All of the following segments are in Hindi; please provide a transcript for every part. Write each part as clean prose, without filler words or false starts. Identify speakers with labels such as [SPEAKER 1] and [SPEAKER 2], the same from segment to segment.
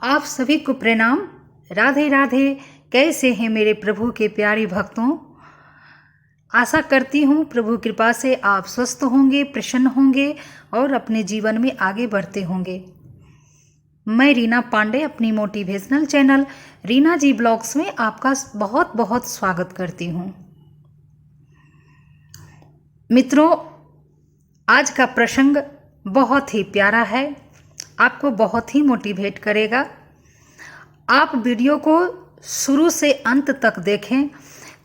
[SPEAKER 1] आप सभी को प्रणाम। राधे राधे। कैसे हैं मेरे प्रभु के प्यारे भक्तों। आशा करती हूँ प्रभु कृपा से आप स्वस्थ होंगे, प्रसन्न होंगे और अपने जीवन में आगे बढ़ते होंगे। मैं रीना पांडे अपनी मोटिवेशनल चैनल रीना जी ब्लॉग्स में आपका बहुत बहुत स्वागत करती हूँ। मित्रों, आज का प्रसंग बहुत ही प्यारा है, आपको बहुत ही मोटिवेट करेगा। आप वीडियो को शुरू से अंत तक देखें,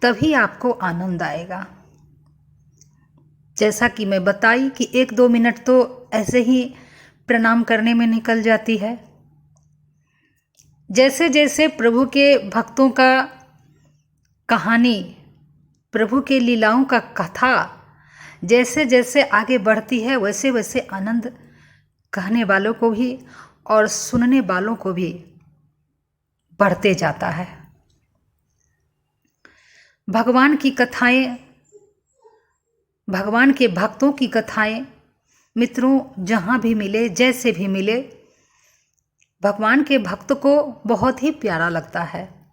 [SPEAKER 1] तभी आपको आनंद आएगा। जैसा कि मैं बताई कि 1-2 मिनट तो ऐसे ही प्रणाम करने में निकल जाती है। जैसे जैसे प्रभु के भक्तों का कहानी, प्रभु के लीलाओं का कथा जैसे जैसे आगे बढ़ती है, वैसे वैसे आनंद कहने वालों को भी और सुनने वालों को भी बढ़ते जाता है। भगवान की कथाएं, भगवान के भक्तों की कथाएं मित्रों जहाँ भी मिले, जैसे भी मिले, भगवान के भक्त को बहुत ही प्यारा लगता है।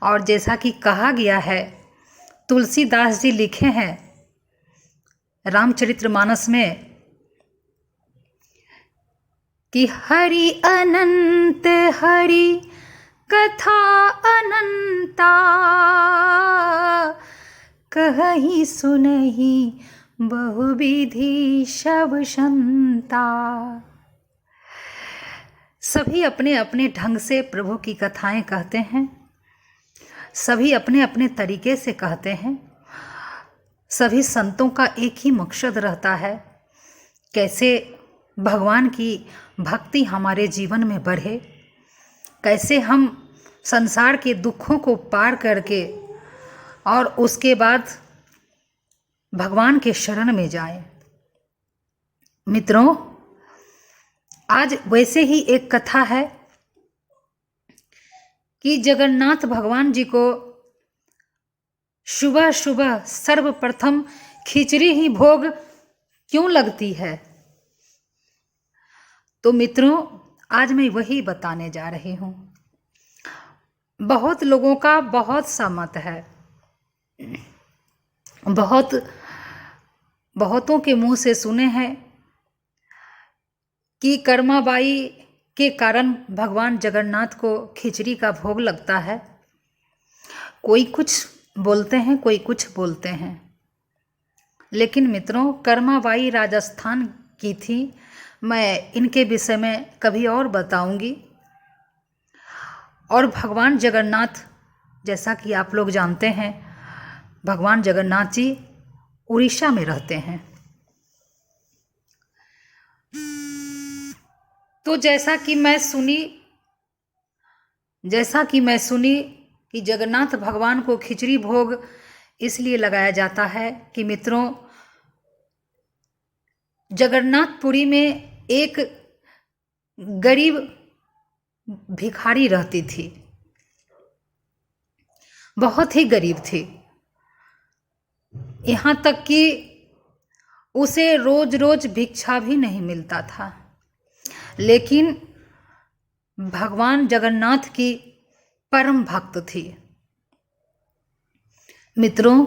[SPEAKER 1] और जैसा कि कहा गया है, तुलसीदास जी लिखे हैं रामचरितमानस में कि हरि अनंत हरि कथा अनंता, कहहि सुनहि बहुविधि शव संता। सभी अपने अपने ढंग से प्रभु की कथाएं कहते हैं, सभी अपने अपने तरीके से कहते हैं। सभी संतों का एक ही मकसद रहता है, कैसे भगवान की भक्ति हमारे जीवन में बढ़े, कैसे हम संसार के दुखों को पार करके और उसके बाद भगवान के शरण में जाएं। मित्रों, आज वैसे ही एक कथा है कि जगन्नाथ भगवान जी को सुबह सुबह सर्वप्रथम खिचड़ी ही भोग क्यों लगती है। तो मित्रों, आज मैं वही बताने जा रही हूँ। बहुत लोगों का बहुत सा मत है, बहुतों के मुंह से सुने हैं कि कर्माबाई के कारण भगवान जगन्नाथ को खिचड़ी का भोग लगता है। कोई कुछ बोलते हैं, कोई कुछ बोलते हैं, लेकिन मित्रों कर्माबाई राजस्थान की थी। मैं इनके विषय में कभी और बताऊंगी। और भगवान जगन्नाथ, जैसा कि आप लोग जानते हैं, भगवान जगन्नाथ जी उड़ीसा में रहते हैं। तो जैसा कि मैं सुनी कि जगन्नाथ भगवान को खिचड़ी भोग इसलिए लगाया जाता है कि मित्रों, जगन्नाथपुरी में एक गरीब भिखारी रहती थी, बहुत ही गरीब थी। यहाँ तक कि उसे रोज रोज भिक्षा भी नहीं मिलता था, लेकिन भगवान जगन्नाथ की परम भक्त थी। मित्रों,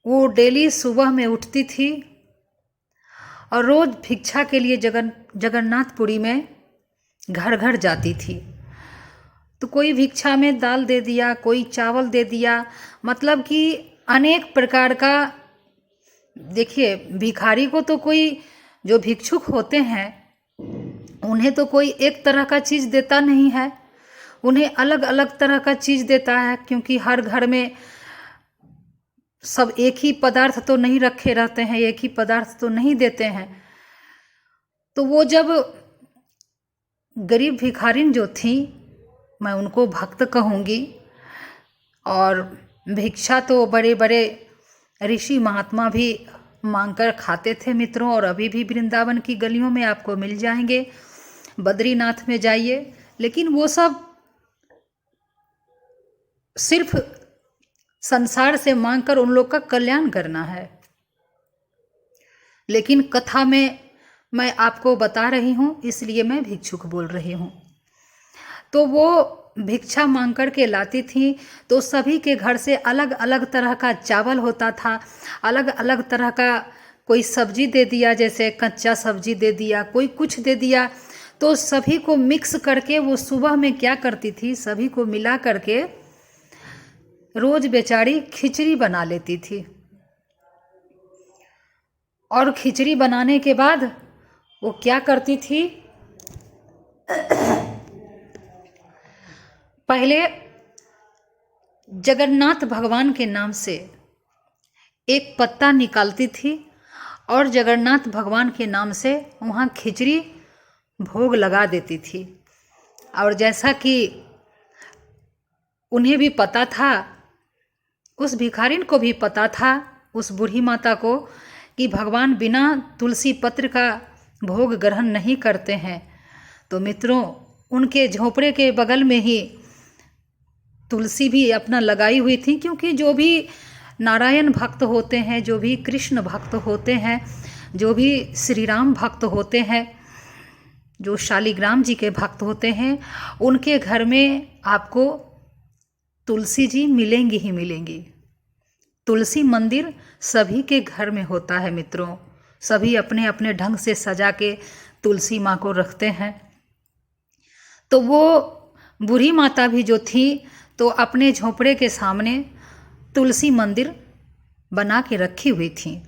[SPEAKER 1] वो डेली सुबह में उठती थी और रोज भिक्षा के लिए जगन्नाथपुरी में घर घर जाती थी। तो कोई भिक्षा में दाल दे दिया, कोई चावल दे दिया, मतलब कि अनेक प्रकार का। देखिए, भिखारी को तो कोई, जो भिक्षुक होते हैं उन्हें तो कोई एक तरह का चीज़ देता नहीं है, उन्हें अलग अलग तरह का चीज़ देता है, क्योंकि हर घर में सब एक ही पदार्थ तो नहीं रखे रहते हैं, एक ही पदार्थ तो नहीं देते हैं। तो वो जब गरीब भिखारिन जो थी, मैं उनको भक्त कहूँगी, और भिक्षा तो बड़े बड़े ऋषि महात्मा भी मांगकर खाते थे मित्रों, और अभी भी वृंदावन की गलियों में आपको मिल जाएंगे। बद्रीनाथ में जाइए, लेकिन वो सब सिर्फ संसार से मांगकर उन लोग का कल्याण करना है। लेकिन कथा में मैं आपको बता रही हूँ, इसलिए मैं भिक्षुक बोल रही हूँ। तो वो भिक्षा मांग कर के लाती थी। तो सभी के घर से अलग अलग तरह का चावल होता था, अलग अलग तरह का कोई सब्जी दे दिया, जैसे कच्चा सब्जी दे दिया, कोई कुछ दे दिया। तो सभी को मिक्स करके वो सुबह में क्या करती थी, सभी को मिला करके रोज बेचारी खिचड़ी बना लेती थी। और खिचड़ी बनाने के बाद वो क्या करती थी, पहले जगन्नाथ भगवान के नाम से एक पत्ता निकालती थी और जगन्नाथ भगवान के नाम से वहाँ खिचड़ी भोग लगा देती थी। और जैसा कि उन्हें भी पता था, उस भिखारिन को भी पता था, उस बूढ़ी माता को, कि भगवान बिना तुलसी पत्र का भोग ग्रहण नहीं करते हैं। तो मित्रों, उनके झोपड़े के बगल में ही तुलसी भी अपना लगाई हुई थी, क्योंकि जो भी नारायण भक्त होते हैं, जो भी कृष्ण भक्त होते हैं, जो भी श्री राम भक्त होते हैं, जो शालिग्राम जी के भक्त होते हैं, उनके घर में आपको तुलसी जी मिलेंगी ही मिलेंगी। तुलसी मंदिर सभी के घर में होता है मित्रों। सभी अपने अपने ढंग से सजा के तुलसी माँ को रखते हैं। तो वो बूढ़ी माता भी जो थी, तो अपने झोपड़े के सामने तुलसी मंदिर बना के रखी हुई थी।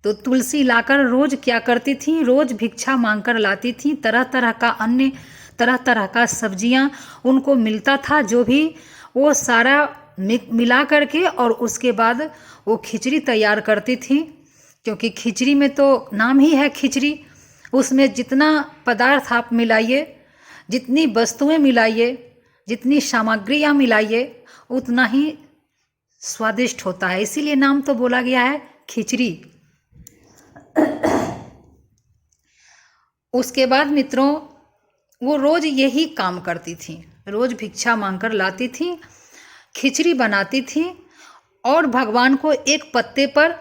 [SPEAKER 1] तो तुलसी लाकर रोज क्या करती थी, रोज भिक्षा मांगकर लाती थी। तरह तरह का अन्न, तरह तरह का सब्जियां उनको मिलता था, जो भी वो सारा मिला करके, और उसके बाद वो खिचड़ी तैयार करती थी। क्योंकि खिचड़ी में तो नाम ही है खिचड़ी, उसमें जितना पदार्थ आप मिलाइए, जितनी वस्तुएं मिलाइए, जितनी सामग्रियां मिलाइए, उतना ही स्वादिष्ट होता है। इसीलिए नाम तो बोला गया है खिचड़ी। उसके बाद मित्रों, वो रोज यही काम करती थी, रोज भिक्षा मांगकर लाती थी, खिचड़ी बनाती थी और भगवान को एक पत्ते पर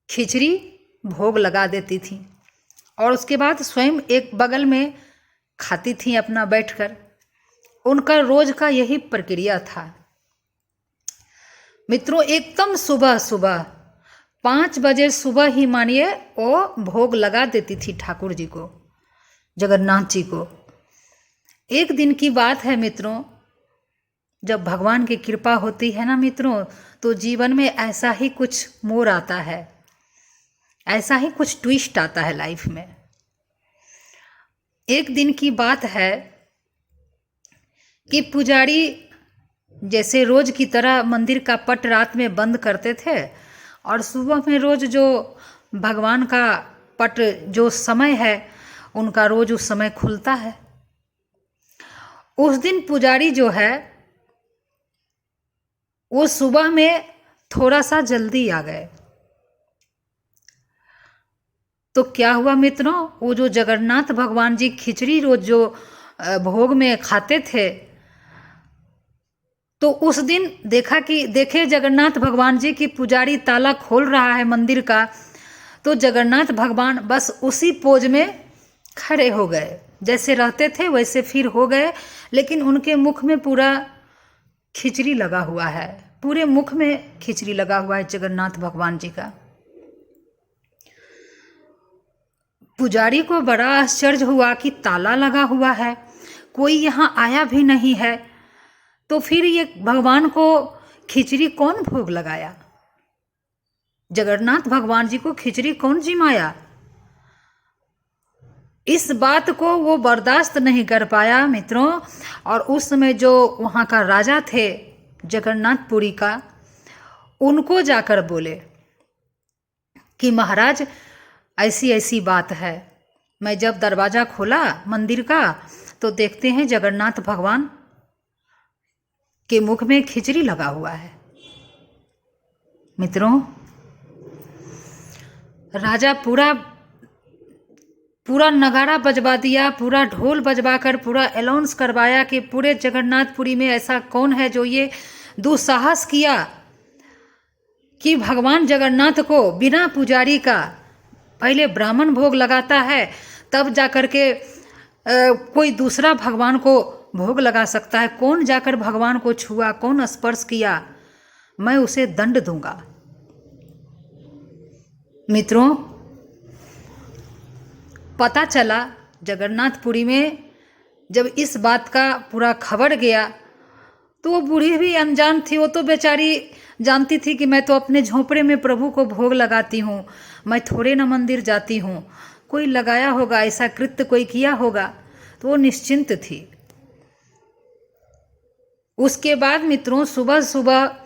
[SPEAKER 1] खिचड़ी भोग लगा देती थी। और उसके बाद स्वयं एक बगल में खाती थी अपना बैठकर। उनका रोज का यही प्रक्रिया था मित्रों। एकदम सुबह सुबह 5 बजे सुबह ही मानिए वो भोग लगा देती थी ठाकुर जी को, जगन्नाथ जी को। एक दिन की बात है मित्रों, जब भगवान की कृपा होती है ना मित्रों, तो जीवन में ऐसा ही कुछ मोड़ आता है, ऐसा ही कुछ ट्विस्ट आता है लाइफ में। एक दिन की बात है कि पुजारी जैसे रोज की तरह मंदिर का पट रात में बंद करते थे, और सुबह में रोज जो भगवान का पट जो समय है उनका रोज उस समय खुलता है। उस दिन पुजारी जो है वो सुबह में थोड़ा सा जल्दी आ गए। तो क्या हुआ मित्रों, वो जो जगन्नाथ भगवान जी खिचड़ी रोज जो भोग में खाते थे, तो उस दिन देखे जगन्नाथ भगवान जी की पुजारी ताला खोल रहा है मंदिर का, तो जगन्नाथ भगवान बस उसी पोज में खड़े हो गए, जैसे रहते थे वैसे फिर हो गए। लेकिन उनके मुख में पूरा खिचड़ी लगा हुआ है, पूरे मुख में खिचड़ी लगा हुआ है जगन्नाथ भगवान जी का। पुजारी को बड़ा आश्चर्य हुआ कि ताला लगा हुआ है, कोई यहाँ आया भी नहीं है, तो फिर ये भगवान को खिचड़ी कौन भोग लगाया, जगन्नाथ भगवान जी को खिचड़ी कौन जिमाया। इस बात को वो बर्दाश्त नहीं कर पाया मित्रों। और उस समय जो वहाँ का राजा थे जगन्नाथपुरी का, उनको जाकर बोले कि महाराज ऐसी ऐसी बात है। मैं जब दरवाज़ा खोला मंदिर का तो देखते हैं जगन्नाथ भगवान के मुख में खिचड़ी लगा हुआ है। मित्रों, राजा पूरा नगाड़ा बजवा दिया, पूरा ढोल बजवाकर पूरा अनाउंस करवाया कि पूरे जगन्नाथपुरी में ऐसा कौन है जो ये दुस्साहस किया कि भगवान जगन्नाथ को बिना पुजारी का पहले ब्राह्मण भोग लगाता है, तब जाकर के कोई दूसरा भगवान को भोग लगा सकता है, कौन जाकर भगवान को छुआ, कौन स्पर्श किया, मैं उसे दंड दूंगा। मित्रों, पता चला जगन्नाथपुरी में जब इस बात का पूरा खबर गया तो वो बूढ़ी भी अनजान थी। वो तो बेचारी जानती थी कि मैं तो अपने झोंपड़े में प्रभु को भोग लगाती हूँ, मैं थोड़े न मंदिर जाती हूँ, कोई लगाया होगा, ऐसा कृत्य कोई किया होगा, तो वो निश्चिंत थी। उसके बाद मित्रों सुबह सुबह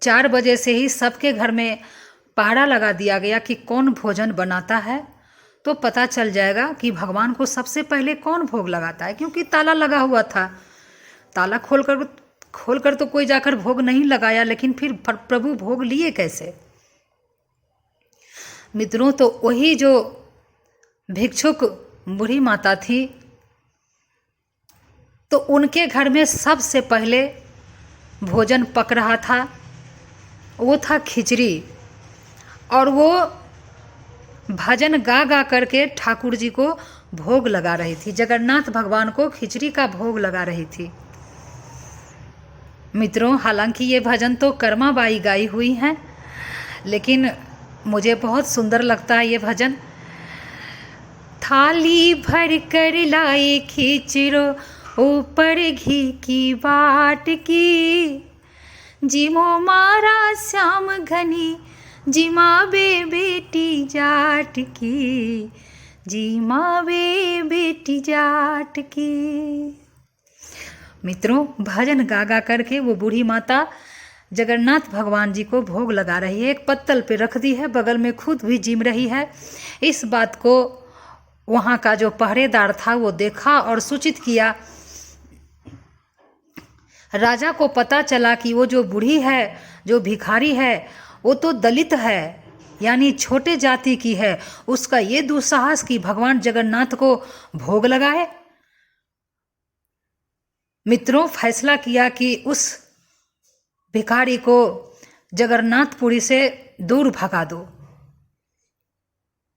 [SPEAKER 1] 4 बजे से ही सबके घर में पहरा लगा दिया गया कि कौन भोजन बनाता है, तो पता चल जाएगा कि भगवान को सबसे पहले कौन भोग लगाता है, क्योंकि ताला लगा हुआ था। ताला खोलकर तो कोई जाकर भोग नहीं लगाया, लेकिन फिर प्रभु भोग लिए कैसे? मित्रों, तो वही जो भिक्षुक बूढ़ी माता थी, तो उनके घर में सबसे पहले भोजन पक रहा था, वो था खिचड़ी। और वो भजन गा गा करके ठाकुर जी को भोग लगा रही थी, जगन्नाथ भगवान को खिचड़ी का भोग लगा रही थी। मित्रों, हालांकि ये भजन तो कर्मा बाई गाई हुई हैं, लेकिन मुझे बहुत सुंदर लगता है ये भजन। थाली भर कर लाए खिचड़ो, ऊपर घी की बाट की, जिमो मारा श्याम घनी, जिमावे बेटी जाट की, जिमावे बेटी जाट की। मित्रों, भजन गा गा करके वो बूढ़ी माता जगन्नाथ भगवान जी को भोग लगा रही है, एक पत्तल पे रख दी है, बगल में खुद भी जिम रही है। इस बात को वहाँ का जो पहरेदार था वो देखा और सूचित किया। राजा को पता चला कि वो जो बूढ़ी है, जो भिखारी है, वो तो दलित है, यानी छोटे जाति की है। उसका ये दुस्साहस कि भगवान जगन्नाथ को भोग लगाए। मित्रों, फैसला किया कि उस भिखारी को जगन्नाथपुरी से दूर भगा दो।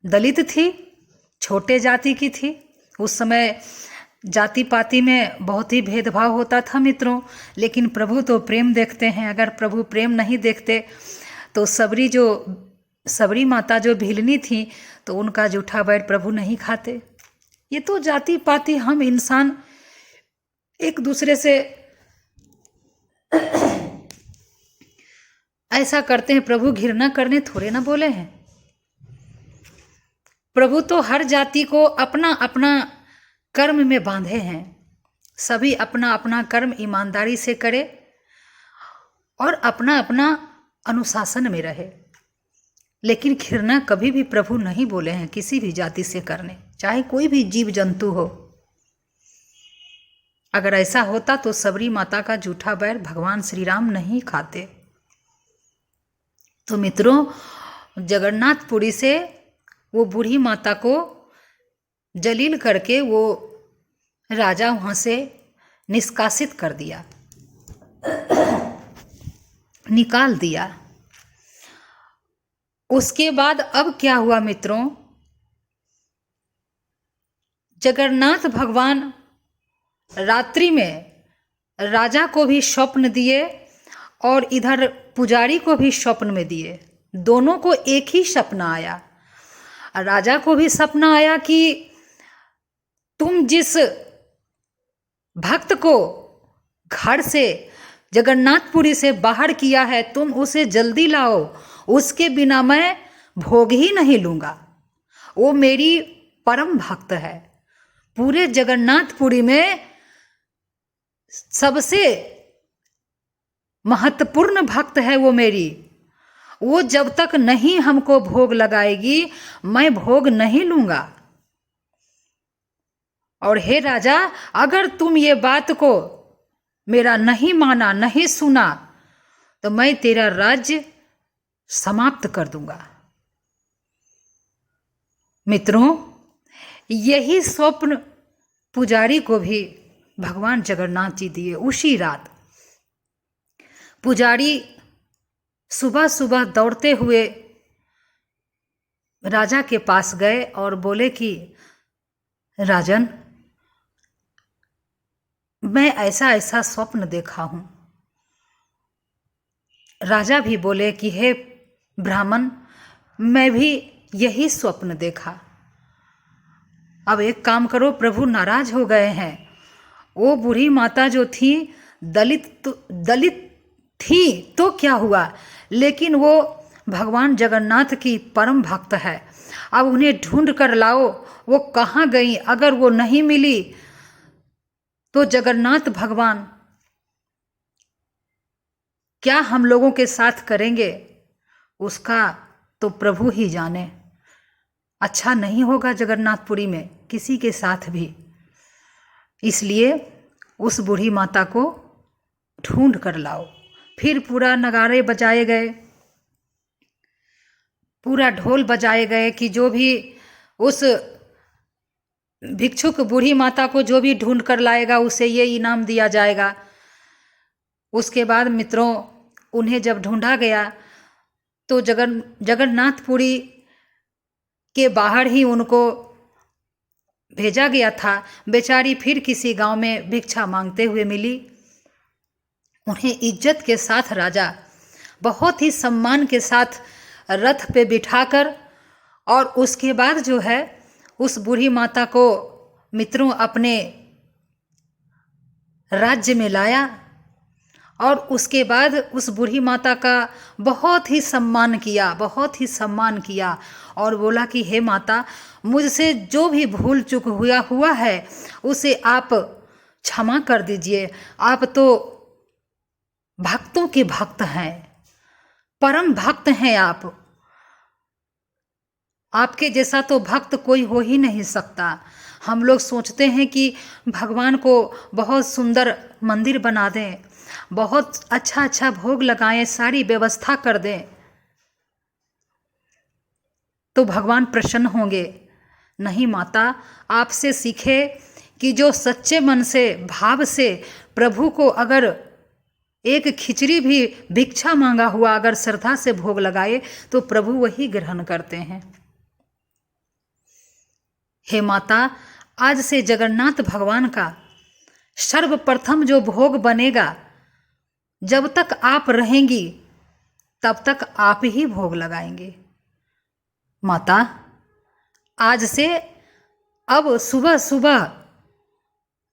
[SPEAKER 1] दलित थी, छोटे जाति की थी। उस समय जाति पाति में बहुत ही भेदभाव होता था मित्रों, लेकिन प्रभु तो प्रेम देखते हैं। अगर प्रभु प्रेम नहीं देखते तो सबरी माता जो भीलनी थी, तो उनका जूठा बैर प्रभु नहीं खाते। ये तो जाति पाति, हम इंसान एक दूसरे से ऐसा करते हैं, प्रभु घृणा करने थोड़े ना बोले हैं। प्रभु तो हर जाति को अपना अपना कर्म में बांधे हैं। सभी अपना अपना कर्म ईमानदारी से करे और अपना अपना अनुशासन में रहे। लेकिन घृणा कभी भी प्रभु नहीं बोले हैं किसी भी जाति से करने, चाहे कोई भी जीव जंतु हो। अगर ऐसा होता तो सबरी माता का जूठा बैर भगवान श्री राम नहीं खाते। तो मित्रों, जगन्नाथपुरी से वो बूढ़ी माता को जलील करके वो राजा वहाँ से निष्कासित कर दिया, निकाल दिया। उसके बाद अब क्या हुआ मित्रों, जगन्नाथ भगवान रात्रि में राजा को भी स्वप्न दिए और इधर पुजारी को भी स्वप्न में दिए। दोनों को एक ही सपना आया। राजा को भी सपना आया कि तुम जिस भक्त को घर से जगन्नाथपुरी से बाहर किया है, तुम उसे जल्दी लाओ, उसके बिना मैं भोग ही नहीं लूँगा। वो मेरी परम भक्त है, पूरे जगन्नाथपुरी में सबसे महत्वपूर्ण भक्त है वो मेरी। वो जब तक नहीं हमको भोग लगाएगी, मैं भोग नहीं लूँगा। और हे राजा, अगर तुम ये बात को मेरा नहीं माना, नहीं सुना, तो मैं तेरा राज्य समाप्त कर दूंगा। मित्रों, यही स्वप्न पुजारी को भी भगवान जगन्नाथ जी दिए। उसी रात पुजारी सुबह सुबह दौड़ते हुए राजा के पास गए और बोले कि राजन, मैं ऐसा ऐसा स्वप्न देखा हूँ। राजा भी बोले कि हे ब्राह्मण, मैं भी यही स्वप्न देखा। अब एक काम करो, प्रभु नाराज हो गए हैं। वो बूढ़ी माता जो थी दलित थी तो क्या हुआ, लेकिन वो भगवान जगन्नाथ की परम भक्त है। अब उन्हें ढूंढ कर लाओ, वो कहाँ गई। अगर वो नहीं मिली तो जगन्नाथ भगवान क्या हम लोगों के साथ करेंगे, उसका तो प्रभु ही जाने। अच्छा नहीं होगा जगन्नाथपुरी में किसी के साथ भी। इसलिए उस बूढ़ी माता को ढूंढ कर लाओ। फिर पूरा नगाड़े बजाए गए, पूरा ढोल बजाए गए कि जो भी उस भिक्षुक बूढ़ी माता को जो भी ढूंढ कर लाएगा उसे ये इनाम दिया जाएगा। उसके बाद मित्रों, उन्हें जब ढूंढा गया तो जगन्नाथपुरी के बाहर ही उनको भेजा गया था। बेचारी फिर किसी गांव में भिक्षा मांगते हुए मिली। उन्हें इज्जत के साथ राजा बहुत ही सम्मान के साथ रथ पे बिठाकर और उसके बाद जो है उस बूढ़ी माता को मित्रों अपने राज्य में लाया और उसके बाद उस बूढ़ी माता का बहुत ही सम्मान किया, बहुत ही सम्मान किया और बोला कि हे माता, मुझसे जो भी भूल चूक हुआ है उसे आप क्षमा कर दीजिए। आप तो भक्तों के भक्त हैं, परम भक्त हैं आप। आपके जैसा तो भक्त कोई हो ही नहीं सकता। हम लोग सोचते हैं कि भगवान को बहुत सुंदर मंदिर बना दें, बहुत अच्छा अच्छा भोग लगाएं, सारी व्यवस्था कर दें तो भगवान प्रसन्न होंगे। नहीं माता, आपसे सीखे कि जो सच्चे मन से भाव से प्रभु को अगर एक खिचड़ी भी भिक्षा मांगा हुआ अगर श्रद्धा से भोग लगाए तो प्रभु वही ग्रहण करते हैं। हे माता, आज से जगन्नाथ भगवान का सर्वप्रथम जो भोग बनेगा, जब तक आप रहेंगी तब तक आप ही भोग लगाएंगे। माता, आज से अब सुबह सुबह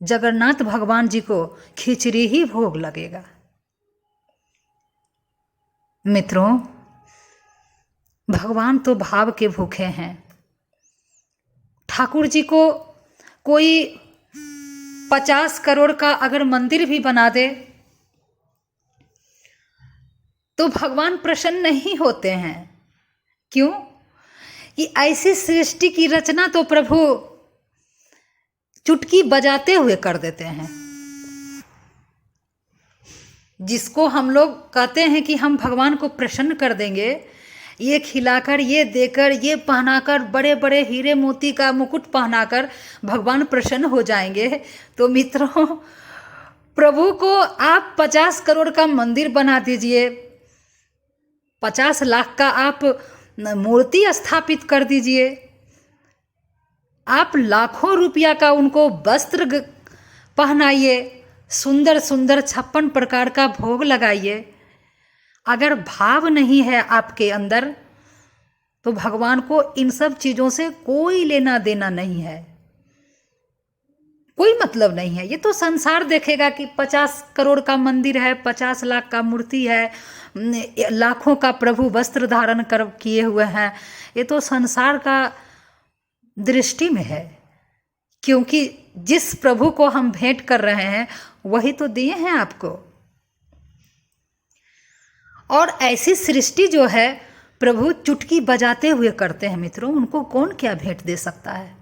[SPEAKER 1] जगन्नाथ भगवान जी को खिचड़ी ही भोग लगेगा। मित्रों, भगवान तो भाव के भूखे हैं। ठाकुर जी को कोई 50 करोड़ का अगर मंदिर भी बना दे तो भगवान प्रसन्न नहीं होते हैं। क्यों? कि ऐसी सृष्टि की रचना तो प्रभु चुटकी बजाते हुए कर देते हैं। जिसको हम लोग कहते हैं कि हम भगवान को प्रसन्न कर देंगे, ये खिलाकर, ये देकर, ये पहनाकर, बड़े बड़े हीरे मोती का मुकुट पहनाकर भगवान प्रसन्न हो जाएंगे, तो मित्रों प्रभु को आप 50 करोड़ का मंदिर बना दीजिए, 50 लाख का आप मूर्ति स्थापित कर दीजिए, आप लाखों रुपया का उनको वस्त्र पहनाइए, सुंदर सुंदर 56 प्रकार का भोग लगाइए। अगर भाव नहीं है आपके अंदर तो भगवान को इन सब चीज़ों से कोई लेना देना नहीं है, कोई मतलब नहीं है। ये तो संसार देखेगा कि 50 करोड़ का मंदिर है, 50 लाख का मूर्ति है, लाखों का प्रभु वस्त्र धारण कर किए हुए हैं। ये तो संसार का दृष्टि में है, क्योंकि जिस प्रभु को हम भेंट कर रहे हैं वही तो दिए हैं आपको। और ऐसी सृष्टि जो है प्रभु चुटकी बजाते हुए करते हैं। मित्रों, उनको कौन क्या भेंट दे सकता है?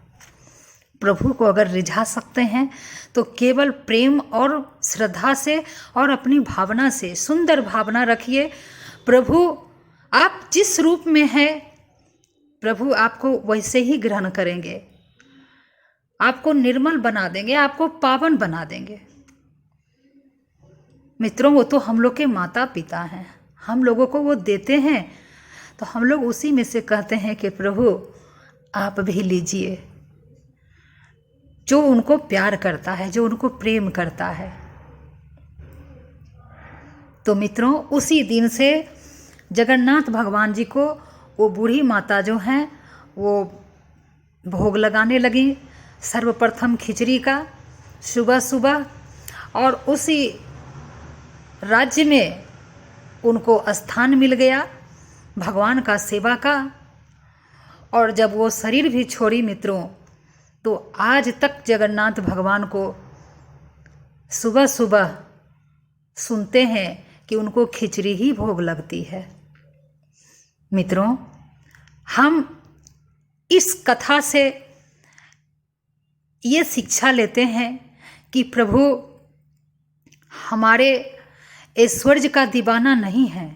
[SPEAKER 1] प्रभु को अगर रिझा सकते हैं तो केवल प्रेम और श्रद्धा से और अपनी भावना से, सुंदर भावना रखिए। प्रभु आप जिस रूप में हैं, प्रभु आपको वैसे ही ग्रहण करेंगे, आपको निर्मल बना देंगे, आपको पावन बना देंगे। मित्रों, वो तो हम लोग के माता पिता हैं, हम लोगों को वो देते हैं, तो हम लोग उसी में से कहते हैं कि प्रभु आप भी लीजिए। जो उनको प्यार करता है, जो उनको प्रेम करता है। तो मित्रों, उसी दिन से जगन्नाथ भगवान जी को वो बूढ़ी माता जो हैं वो भोग लगाने लगी, सर्वप्रथम खिचड़ी का सुबह सुबह, और उसी राज्य में उनको स्थान मिल गया भगवान का सेवा का। और जब वो शरीर भी छोड़ी मित्रों, तो आज तक जगन्नाथ भगवान को सुबह सुबह सुनते हैं कि उनको खिचड़ी ही भोग लगती है। मित्रों, हम इस कथा से ये शिक्षा लेते हैं कि प्रभु हमारे ऐश्वर्य का दीवाना नहीं है,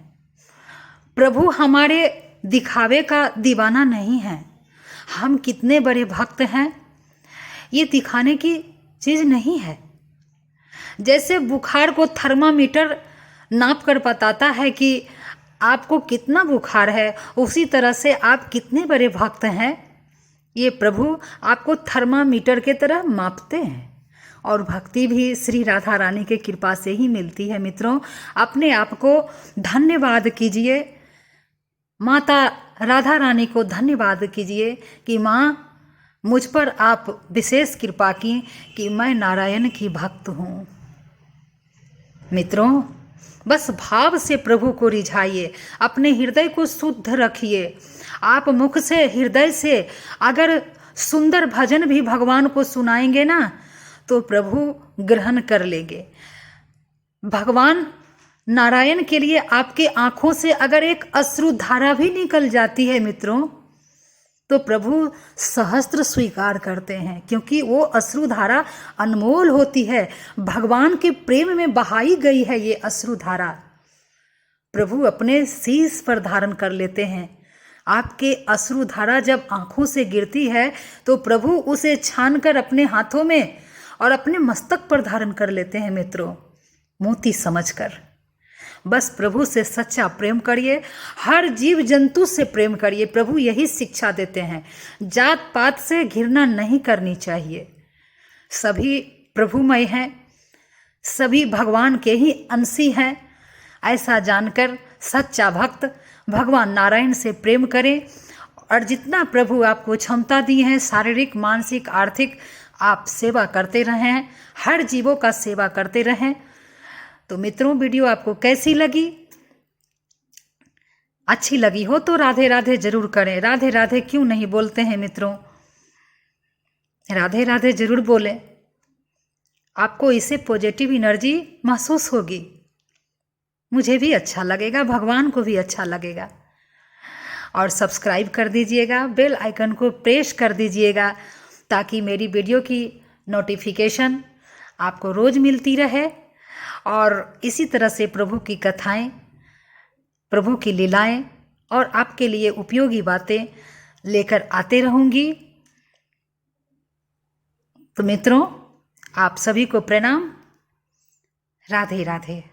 [SPEAKER 1] प्रभु हमारे दिखावे का दीवाना नहीं है। हम कितने बड़े भक्त हैं ये दिखाने की चीज़ नहीं है। जैसे बुखार को थर्मामीटर नाप कर बताता है कि आपको कितना बुखार है, उसी तरह से आप कितने बड़े भक्त हैं ये प्रभु आपको थर्मामीटर के तरह मापते हैं। और भक्ति भी श्री राधा रानी के कृपा से ही मिलती है। मित्रों, अपने आप को धन्यवाद कीजिए, माता राधा रानी को धन्यवाद कीजिए कि माँ मुझ पर आप विशेष कृपा की कि मैं नारायण की भक्त हूँ। मित्रों, बस भाव से प्रभु को रिझाइए, अपने हृदय को शुद्ध रखिए। आप मुख से, हृदय से अगर सुंदर भजन भी भगवान को सुनाएंगे ना, तो प्रभु ग्रहण कर लेंगे। भगवान नारायण के लिए आपके आंखों से अगर एक अश्रुधारा भी निकल जाती है मित्रों, तो प्रभु सहस्त्र स्वीकार करते हैं, क्योंकि वो अश्रुधारा अनमोल होती है। भगवान के प्रेम में बहाई गई है ये अश्रुधारा, प्रभु अपने शीश पर धारण कर लेते हैं। आपके अश्रुधारा जब आंखों से गिरती है तो प्रभु उसे छानकर अपने हाथों में और अपने मस्तक पर धारण कर लेते हैं मित्रों, मोती समझकर। बस प्रभु से सच्चा प्रेम करिए, हर जीव जंतु से प्रेम करिए। प्रभु यही शिक्षा देते हैं, जात पात से घृणा नहीं करनी चाहिए। सभी प्रभुमय हैं, सभी भगवान के ही अंशी हैं। ऐसा जानकर सच्चा भक्त भगवान नारायण से प्रेम करें, और जितना प्रभु आपको क्षमता दी है, शारीरिक, मानसिक, आर्थिक, आप सेवा करते रहें, हर जीवों का सेवा करते रहें। तो मित्रों, वीडियो आपको कैसी लगी? अच्छी लगी हो तो राधे राधे जरूर करें। राधे राधे क्यों नहीं बोलते हैं मित्रों? राधे राधे जरूर बोलें, आपको इससे पॉजिटिव एनर्जी महसूस होगी। मुझे भी अच्छा लगेगा, भगवान को भी अच्छा लगेगा। और सब्सक्राइब कर दीजिएगा, बेल आइकन को प्रेस कर दीजिएगा, ताकि मेरी वीडियो की नोटिफिकेशन आपको रोज़ मिलती रहे। और इसी तरह से प्रभु की कथाएं, प्रभु की लीलाएं और आपके लिए उपयोगी बातें लेकर आते रहूँगी। तो मित्रों, आप सभी को प्रणाम। राधे राधे।